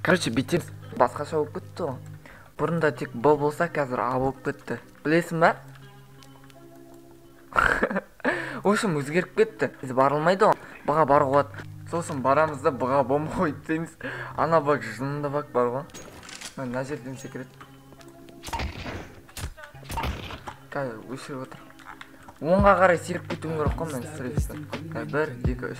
Короче, битеміз басқаша болып кетті ғой. Бұрында тек Б болса, қазір А болып кетті. Білесің ба? В общем, өзгеріп кетті. Біз барылмайды ғой. Бұға бар қуат. Сосын барамыз да бұға бомба қойып дейміз. Ана бак, жынында бак бар ғой. Мына жерден секірет. Қазір өшіріп отыр. Оңға қарай серіп кетуім керек қой мен стресті. 1, 2, 3.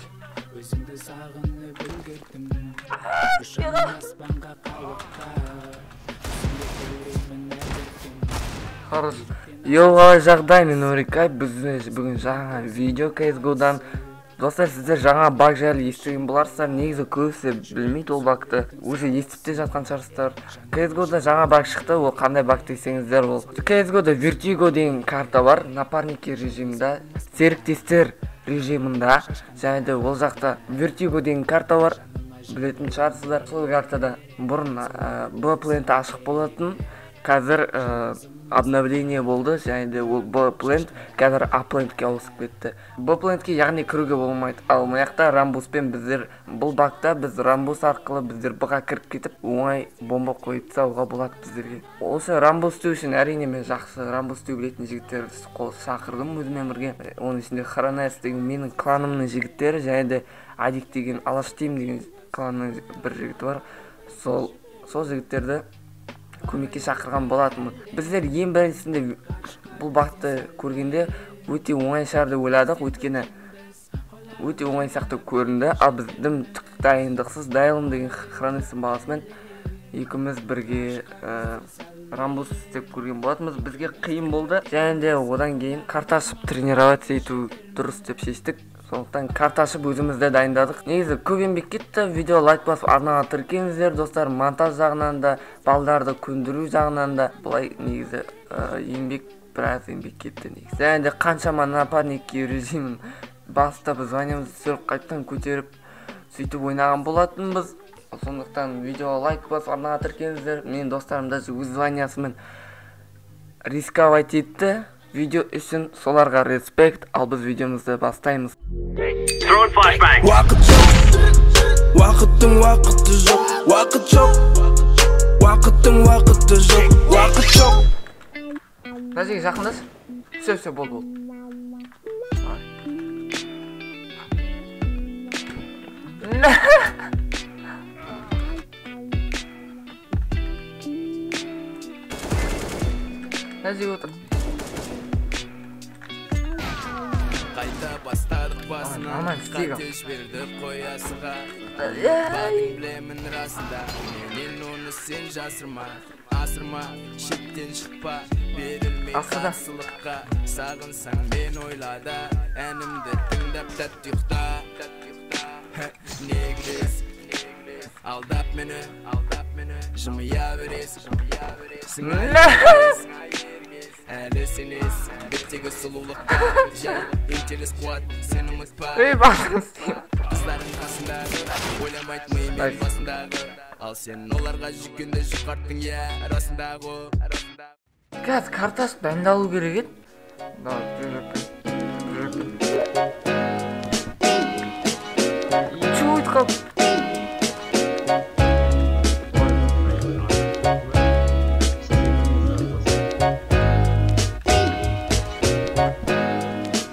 Хорош. Қалай жағдай, мен Орикай. Біз бүгін жаңа видео CSGO-дан. Достар, сіздер жаңа баг жайлы естіген боларсыздар. Негізі көбісі білмейді ол багты. Уже естіп те жатқан шығарсыздар. CSGO-да жаңа баг шықты. Ол қандай баг десеңіздер, ол CSGO-да Vertigo деген карта бар. Напарники режимінде, серіктестер режимінде. Және де ол жақта Vertigo деген карта бар. Білетін шығарсыздар. Сол картада бұрын Б-плент ашық болатын. Қазір обновление болды, және де ол Б-плент қазір А-плентке ауысып кетті. Б-плентке яғни кіруге болмайды. Ал маяқта Рамбуспен біздер бұл бакта біз Рамбус арқылы біздер бұға кіріп кетіп, оңай бомба қойып тастауға болады біздерге. Осы Рамбус істеу үшін әрине мен жақсы Рамбус істеу білетін жігіттерді шақырдым өзімен бірге. Оның ішінде Хронайс деген менің кланымның жігіттері, және де Адик деген Алаштим деген кланның бір жігіті бар. Сол жігіттерді көмекке шақырған болатынмын. Біздер ең біріншісінде бұл бақты көргенде өте оңай шығар деп ойладық, өйткені өте оңай сияқты көрінді. Ал біздің дайындықсыз Дайлым деген Хронайстың баласымен екеуміз бірге Рамбус істеп көрген болатынбыз. Бізге қиын болды, және де одан кейін карта ашып тренировать ету дұрыс деп шештік. Сондықтан карта ашып өзімізді дайындадық. Негізі көп еңбек кетті. Видео лайк басып арнаға тіркеліңіздер достар. Монтаж жағынан да, балдарды көндіру жағынан да бұлай негізі біраз еңбек кетті негізі. Және де қаншама напарники режимін бастап званиямызды түсіріп қайттан көтеріп сөйтіп ойнаған болатынбыз. Сондықтан видео лайк басып арнаға тіркеліңіздер. Мен достарым да өз званиясымен рисковать етті. Видео үшін соларға респект, ал біз видеомызды бастаймыз. Уақыт жоқ, уақыттың уақыты жоқ. Уақыт жоқ, уақыттың уақыты жоқ. Уақыт жоқ. Мына жерге жақындас. Все, бол. Мына жерге отыр. Қайта бастадық басынан, қатеш берді қоясыға. Бағын білемін расында, мен оны сен жасырма. Асырма, шеттен шықпа, берілмей қасылыққа. Сағынсаң мен ойлада, әнімді тыңдап тәтті ұйықта. Негілес, алдап мені, жымия бересің. Әлі сенес, беттегі сұлулыққа интерес қуат, сені ұмытпа. Қызлардың қасындағы, ойламайт миымен басындағы. Ал сен оларға жүкенді жұқарттың расындағы. Қазір картасы дайындалу керек еді. Чего өйтіп қалды?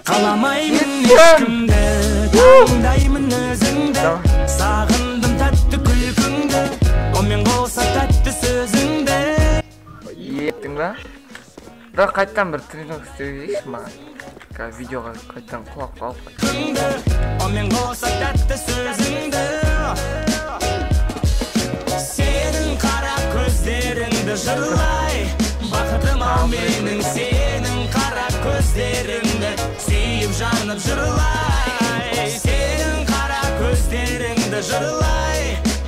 Қаламаймын ешкімді, таңдаймын өзіңді. Сағындым тәтті күлкіңді, онмен қоса тәтті сөзіңді. Еттің ба? Бірақ қайттан бір тренировка істеу керекші маған. Видеоға қайттан құлақ қалып. Онмен қоса тәтті сөзіңді. Сенің қара көздеріңді жырлай, бақытым ау менің сенің қара көздеріңді. Сүйіп жанып жырлай, сенің қара көздеріңді жырлай,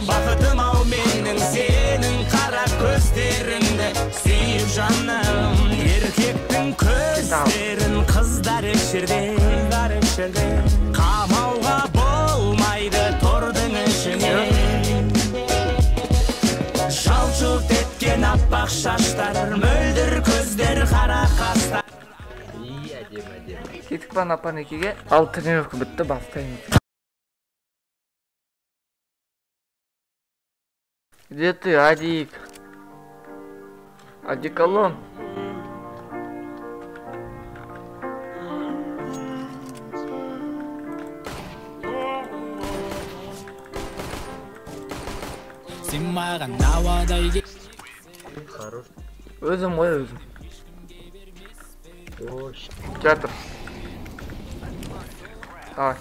бақытым ау менің сенің қара көздеріңді. Сүйіп жаным, еркектің көздерін қыздар ішерде, қамауға болмайды тордың ішіне. Жалт-жұлт еткен аппақ шаштар, мөлдір көздер қара қастар. Кетік па напарникеге. Ал тренировка бітті, бастаймыз. Где ты, Адик? Одеколон. Хорош. Өзім ғой өзім. Ош. Жатыр. Давай.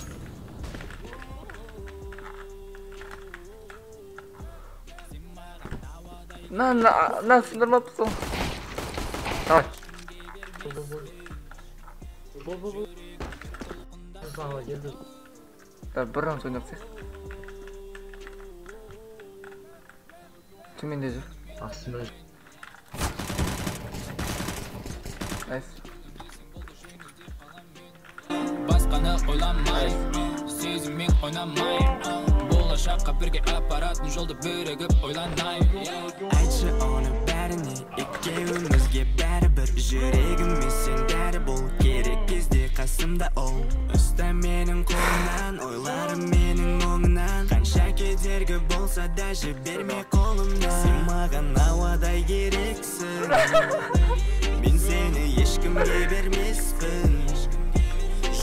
На, сындырмапсың. Давай. Бол. Саға келді. Bir раунд ойнапсыз. Төменде жүр. Астына Найс. Басқаны ойламай, сезіммен ойнамай, болашаққа бірге апаратын жолды бірігіп ойланай. Айтшы оны бәріне, екеуімізге бәрібір. Жүрегіме сен дәрі бол, керек кезде қасымда ол. Ұста менің қолымнан, ойларым менің оңынан. Қанша кедергі болса да жіберме қолымнан. Сен маған ауадай керексің, мен сені ешкімге бермеспін.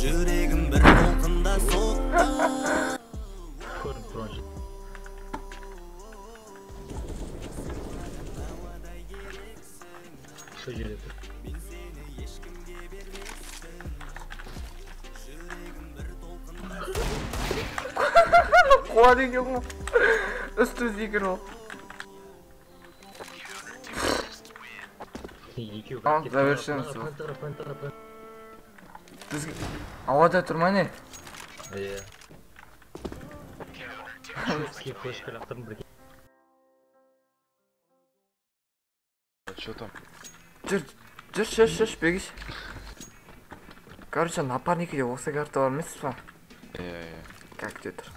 Жүрегім бір толқында соқты. көрін тұрған жер. Сол жерде тұр. Қуа деген ғой. Үсті зекір ол. Екеу Ал, завершен сол. Пантара. Бізге ауада тұрмай не? Иә. Шутки, флешка лақтырдым бірге. Что там? Жүр, бегіш. Короче, напарникіде осы карта бар емес па? Как де тұр?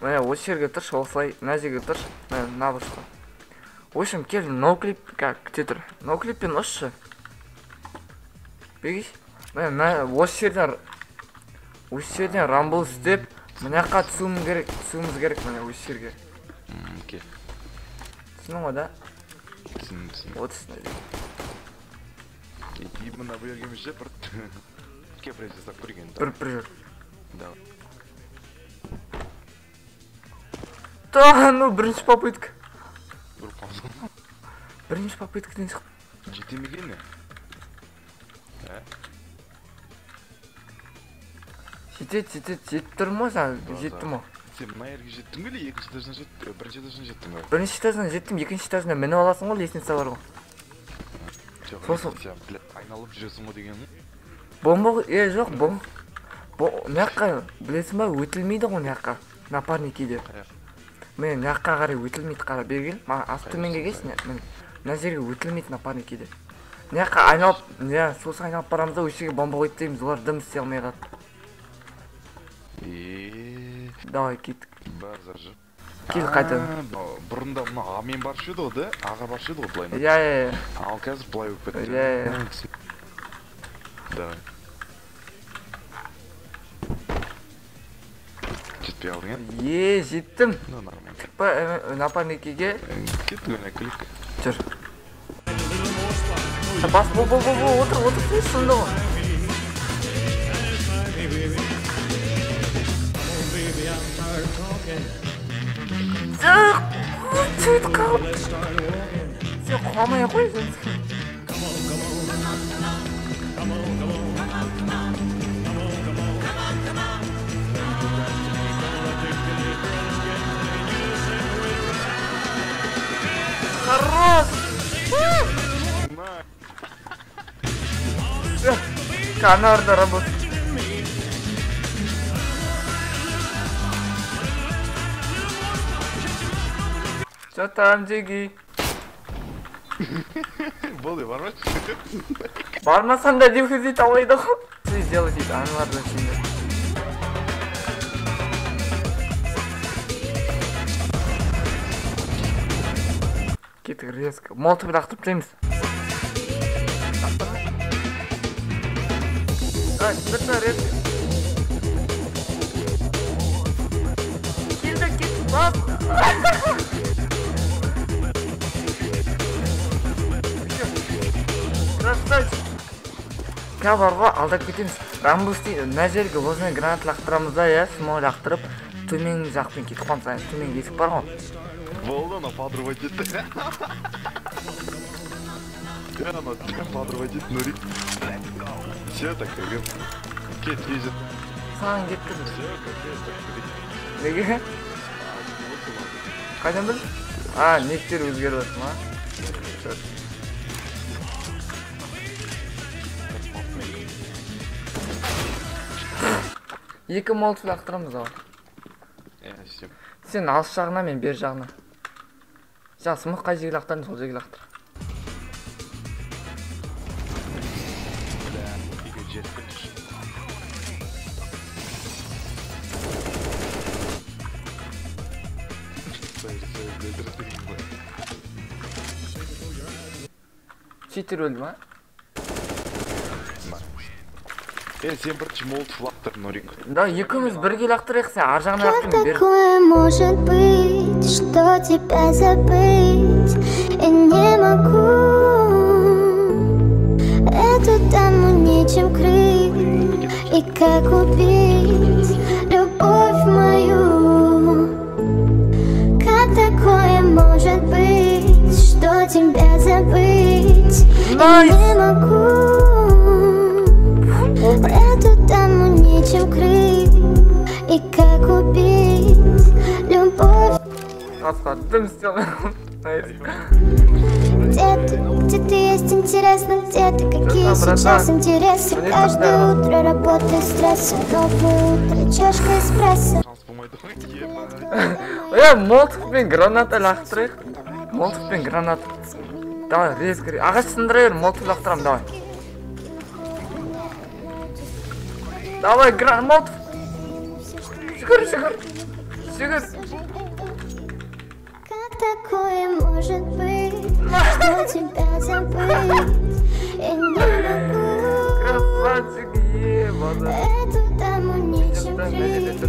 Міне, осы жерге тұрш, осылай, мына жерге тұрш, мына бұрышқа. В общем, кел, ноуклип, как, де тұр? Ноуклиппен ұшшы. Бегіш. Міне, осы жерден рамбл істеп, мына қа түсуіміз керек, міне, осы жерге. Окей. Түсінің ғой да? Түсін. Отысына де. И мына бұл ергеміз же, бір... Кепрес жасап көрген. Бір жүр. Давай. Да, ну, бірінші попытка. Бір пауза. Бірінші попыткадан шық. Жетемеген не? Жетті тұр ма сән? Жетті ма? Сен мына ерге жеттің бе, екінші этажына жеттің, бірінші этажына жеттің бе? Бірінші этажына жеттім, екінші этажына мініп аласың ғой, лестница бар ғой. Сосын айналып жүресің ғой деген. Бомба, жоқ, мынаққа, білесің ба, өтілмейді ғой мынаққа, напарникиде. Мен мынаққа қарай өтілмейді, қара берген, автоменге кешін, мына жерге өтілмейді напарникиде. Мынаққа айналып, сосын айналып барамыз да, өшеге бомба қойып дейміз, олар дым істей алмай қалды. Давай, кеттік. Бар заржы. Кел қайтадан. Бұрында мына амен баршы еді ғой, да? Аға баршы еді ғой, былай. Иә. Ал қазір былай өп кетті. Иә. Давай. Жетпей алдың, е? Жеттім. Ну, нормально. Тіппа, напарникеге. Кеттік өне клик. Жүр. Бас, отыр, сынды ғой. Сөйт қалып. Сен қуамай қой, сен. Хорош! Канарда работает. Что там, Джиги? Болды, бармаш? Бармасам да дефузит алмайды ғой. Что сделать дейді, аналарды şimdi. Кеттік резко. Молотов лақтырып тастаймыз. Сындырса резко. Келді, бас. Ка бар ғой, алдап кетеміз. Рамбус дейді, мына жерге осындай гранат лақтырамыз да, иә, смол лақтырып, төмен жақпен кетіп қалмыз, төмен есік бар ғой. Болды, ана подруга кетті. Ана подруга кетті, Нурик. Все так, кет, везет. Саған кетті. Неге? Қайдан біл? Нектер өзгеріп өтті ма? Екі молты лақтырамыз ау. Сен алыс жағына, мен бер жағына. Жаңа смық қай жерге лақтырдың, сол жерге лақтыр. Читер өлді ма? Сен бірінші молт лақтыр, Нурик. Да, екеуміз бірге лақтырайық, сен ар жағына лақтырайық. Как такое может быть, что тебя забыть? Я не могу эту тему ничем крыть. И как убить любовь мою? Как такое может быть, что тебя забыть? Я не могу эту тему ничем крыть. И как убить любовь? Асқаттым істелмей. Где ты есть, интересно, где ты, какие сейчас интересы? Каждое утро работа, стресс, новое утро, чашка эспрессо. Молотов пен граната лақтырайық. Молотов пен граната. Давай, резко. Ағаш сындыра бер, молотов лақтырам, давай. Давай, молотов. Шүкір. Как такое может быть, что тебя забыть? Я не могу Красавчик, ебаный. эту тему ничем крыть.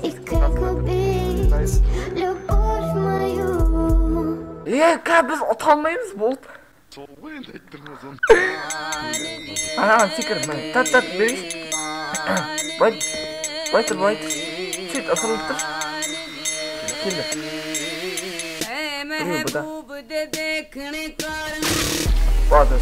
И как убить любовь мою? Ка, біз ұта алмаймыз, болды. Сол ғой енді айттырмыз оны. Секір, тат, берейші. Бай тұр. Сөйт, ысырылып тұр. Келді. Біреу бұда. Бады.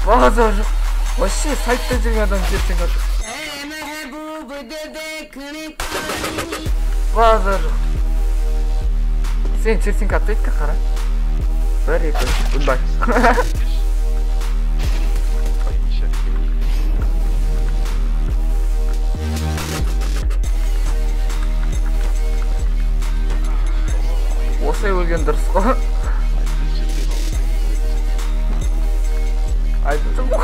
Базар жоқ. Вообще сайтта жүрген адам жерсен көрді. Базар жоқ. Сен жерсен каттайды ка, қара. 1, 2, goodbye. Осылай өлген дұрыс қой. Айттым ғой.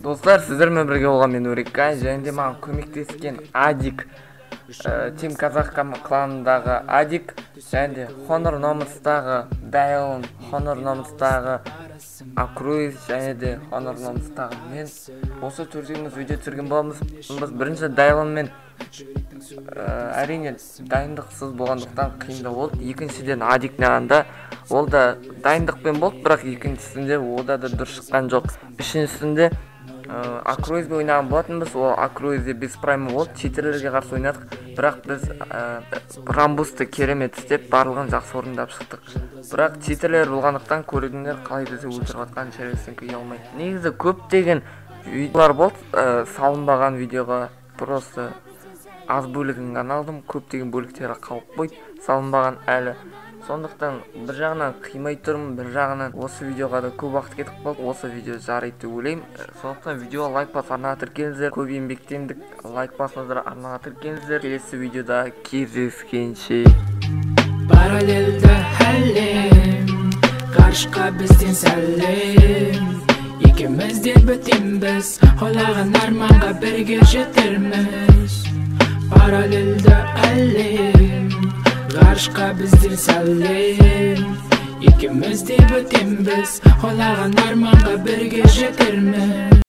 Достар, сіздермен бірге болған мен Нурикай, және де маған көмектескен Адик, Team Казахкам кланындағы Адик, және де Honor Nomustағы Дайлон, Honor Nomustағы Акруиз, және де Honor Nomustағы мен. Осы төртеуміз видео түсірген боламыз. Біз бірінші Дайлонмен әрине дайындықсыз болғандықтан қиындау болды. Екіншіден Адикнағанда ол да дайындықпен болды, бірақ екіншісінде ода да дұрыс шыққан жоқ. Үшіншісінде Акруизбе ойнаған болатынбыз, ол Акруизде без праймы болды, читерлерге қарсы ойнадық, бірақ біз Рамбусты керемет істеп, барлығын жақсы орындап шықтық. Бірақ читерлер болғандықтан көрдіңдер қалай бізді өлтіріп жатқанын шәрестен көре алмайды. Негізі көптеген видеолар болды, салынбаған видеоға просто аз бөлігін ғана алдым, көптеген бөліктері қалып қойды, салынбаған әлі. Сондықтан бір жағынан қимай тұрмын, бір жағынан осы видеоға да көп уақыт кетіп қалды. Осы видео жарайды деп ойлаймын. Сондықтан видеоға лайк басып арнаға тіркеліңіздер. Көп еңбектендік, лайк басыңыздар, арнаға тіркеліңіздер. Келесі видеода кездескенше. Параллельді әлем, ғарышқа бізден сәлем. ikimiz de bitinbiz, oylagан armanga birge jetermiz. Paralelde әлем, garshqa bizdir salem, ikimiz de bitinbiz, oylagан armanga birge jetermiz.